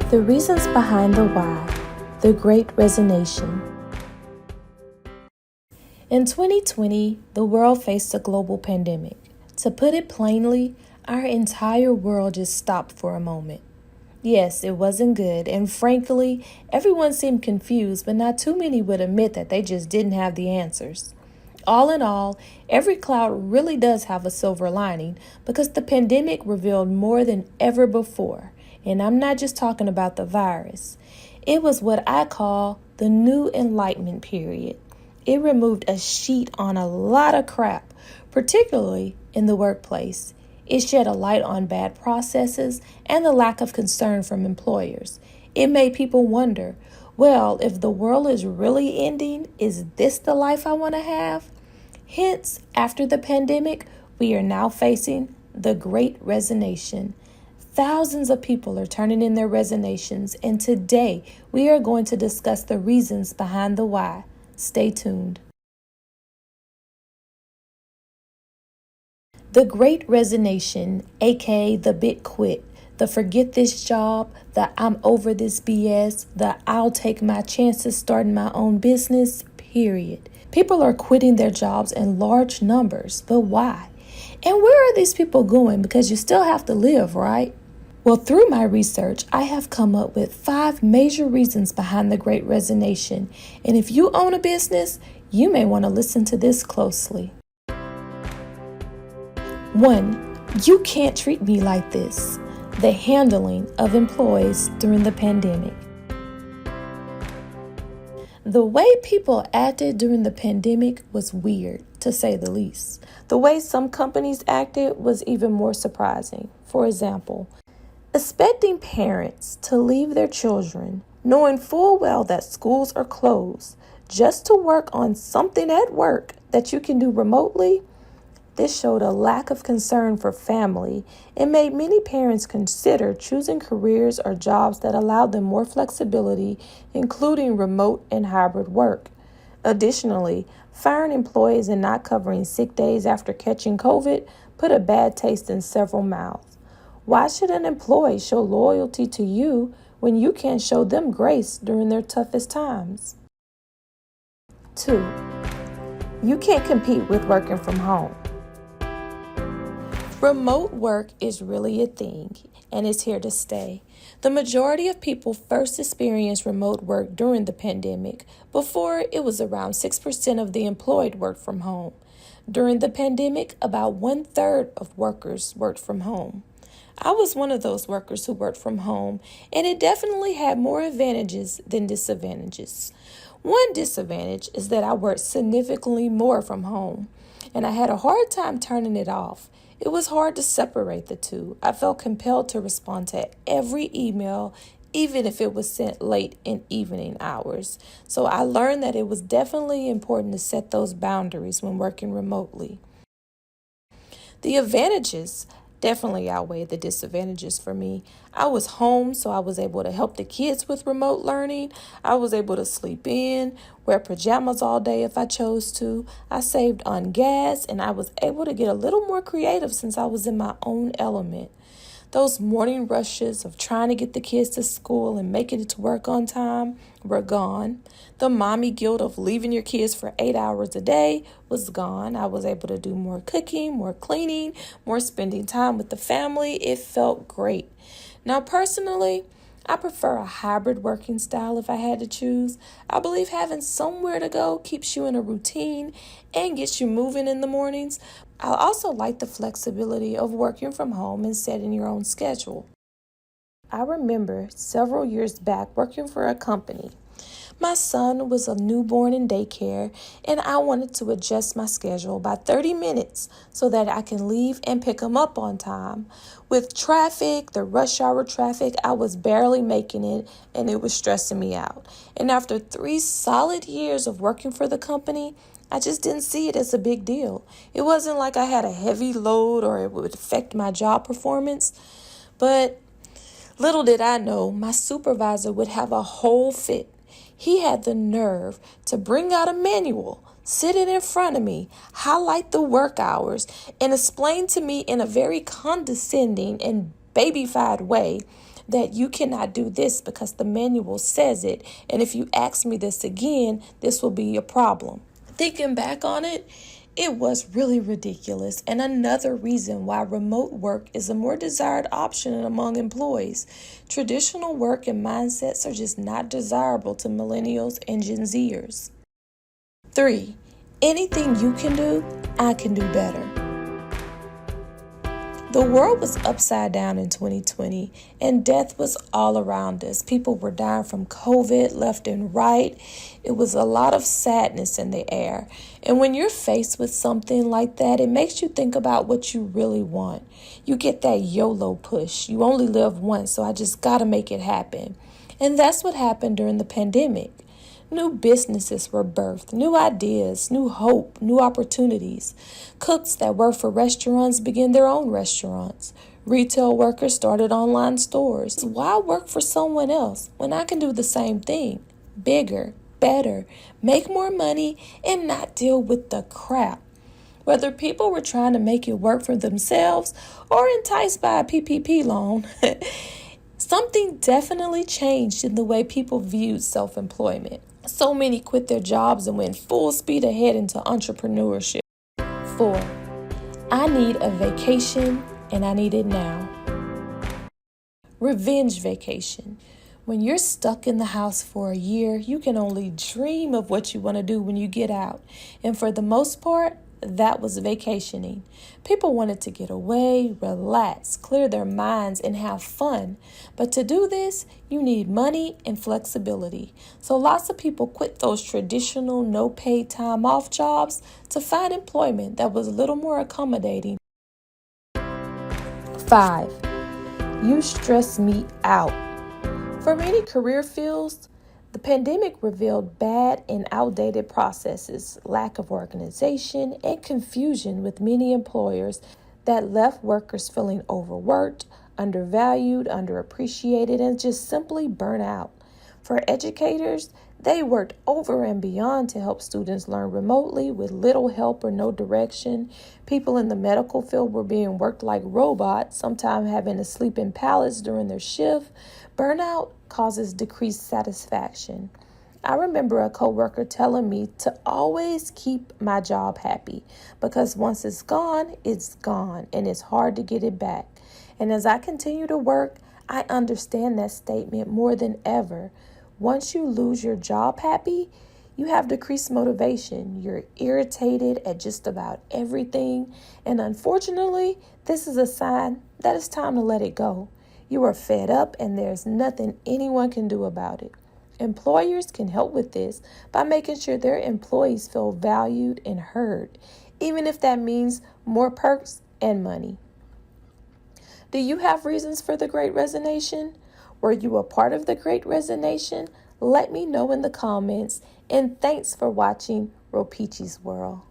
The reasons behind the why, the Great Resignation. In 2020, the world faced a global pandemic. To put it plainly, our entire world just stopped for a moment. Yes, it wasn't good, and frankly, everyone seemed confused, but not too many would admit that they just didn't have the answers. All in all, every cloud really does have a silver lining because the pandemic revealed more than ever before. And I'm not just talking about the virus. It was what I call the new enlightenment period. It removed a sheet on a lot of crap, particularly in the workplace. It shed a light on bad processes and the lack of concern from employers. It made people wonder, well, if the world is really ending, is this the life I want to have? Hence, after the pandemic, we are now facing the Great Resignation. Thousands of people are turning in their resignations, and today we are going to discuss the reasons behind the why. Stay tuned. The Great Resignation, aka the big quit, the forget this job, the I'm over this BS, the I'll take my chances starting my own business, period. People are quitting their jobs in large numbers, but why? And where are these people going? Because you still have to live, right? Well, through my research, I have come up with 5 major reasons behind the Great Resignation. And if you own a business, you may want to listen to this closely. 1. You can't treat me like this. The handling of employees during the pandemic. The way people acted during the pandemic was weird, to say the least. The way some companies acted was even more surprising. For example, expecting parents to leave their children, knowing full well that schools are closed, just to work on something at work that you can do remotely. This showed a lack of concern for family and made many parents consider choosing careers or jobs that allowed them more flexibility, including remote and hybrid work. Additionally, firing employees and not covering sick days after catching COVID put a bad taste in several mouths. Why should an employee show loyalty to you when you can't show them grace during their toughest times? 2. You can't compete with working from home. Remote work is really a thing, and it's here to stay. The majority of people first experienced remote work during the pandemic. Before, it was around 6% of the employed worked from home. During the pandemic, about 1/3 of workers worked from home. I was one of those workers who worked from home, and it definitely had more advantages than disadvantages. One disadvantage is that I worked significantly more from home, and I had a hard time turning it off. It was hard to separate the two. I felt compelled to respond to every email, even if it was sent late in evening hours. So I learned that it was definitely important to set those boundaries when working remotely. The advantages definitely outweighed the disadvantages for me. I was home, so I was able to help the kids with remote learning. I was able to sleep in, wear pajamas all day if I chose to. I saved on gas, and I was able to get a little more creative since I was in my own element. Those morning rushes of trying to get the kids to school and making it to work on time were gone. The mommy guilt of leaving your kids for 8 hours a day was gone. I was able to do more cooking, more cleaning, more spending time with the family. It felt great. Now, personally, I prefer a hybrid working style if I had to choose. I believe having somewhere to go keeps you in a routine and gets you moving in the mornings. I also like the flexibility of working from home and setting your own schedule. I remember several years back working for a company. My son was a newborn in daycare, and I wanted to adjust my schedule by 30 minutes so that I can leave and pick him up on time. With traffic, the rush hour traffic, I was barely making it, and it was stressing me out. And after 3 solid years of working for the company, I just didn't see it as a big deal. It wasn't like I had a heavy load or it would affect my job performance, but little did I know my supervisor would have a whole fit. He had the nerve to bring out a manual, sit it in front of me, highlight the work hours, and explain to me in a very condescending and babyfied way that you cannot do this because the manual says it, and if you ask me this again, this will be a problem. Thinking back on it, it was really ridiculous, and another reason why remote work is a more desired option among employees. Traditional work and mindsets are just not desirable to millennials and Gen Zers. 3. Anything you can do, I can do better. The world was upside down in 2020, and death was all around us. People were dying from COVID left and right. It was a lot of sadness in the air. And when you're faced with something like that, it makes you think about what you really want. You get that YOLO push. You only live once, so I just got to make it happen. And that's what happened during the pandemic. New businesses were birthed, new ideas, new hope, new opportunities. Cooks that worked for restaurants began their own restaurants. Retail workers started online stores. Why work for someone else when I can do the same thing? Bigger, better, make more money, and not deal with the crap. Whether people were trying to make it work for themselves or enticed by a PPP loan, something definitely changed in the way people viewed self-employment. So many quit their jobs and went full speed ahead into entrepreneurship. 4. I need a vacation and I need it now. Revenge vacation. When you're stuck in the house for a year, you can only dream of what you want to do when you get out. And for the most part, that was vacationing. People wanted to get away, relax, clear their minds, and have fun. But to do this, you need money and flexibility. So lots of people quit those traditional no paid time off jobs to find employment that was a little more accommodating. 5. You stress me out. For many career fields, the pandemic revealed bad and outdated processes, lack of organization, and confusion with many employers that left workers feeling overworked, undervalued, underappreciated, and just simply burnt out. For educators, they worked over and beyond to help students learn remotely with little help or no direction. People in the medical field were being worked like robots, sometimes having to sleep in pallets during their shift. Burnout causes decreased satisfaction. I remember a coworker telling me to always keep my job happy because once it's gone, and it's hard to get it back. And as I continue to work, I understand that statement more than ever. Once you lose your job happy, you have decreased motivation. You're irritated at just about everything. And unfortunately, this is a sign that it's time to let it go. You are fed up and there's nothing anyone can do about it. Employers can help with this by making sure their employees feel valued and heard, even if that means more perks and money. Do you have reasons for the Great Resignation? Were you a part of the Great Resignation? Let me know in the comments, and thanks for watching Ropichi's World.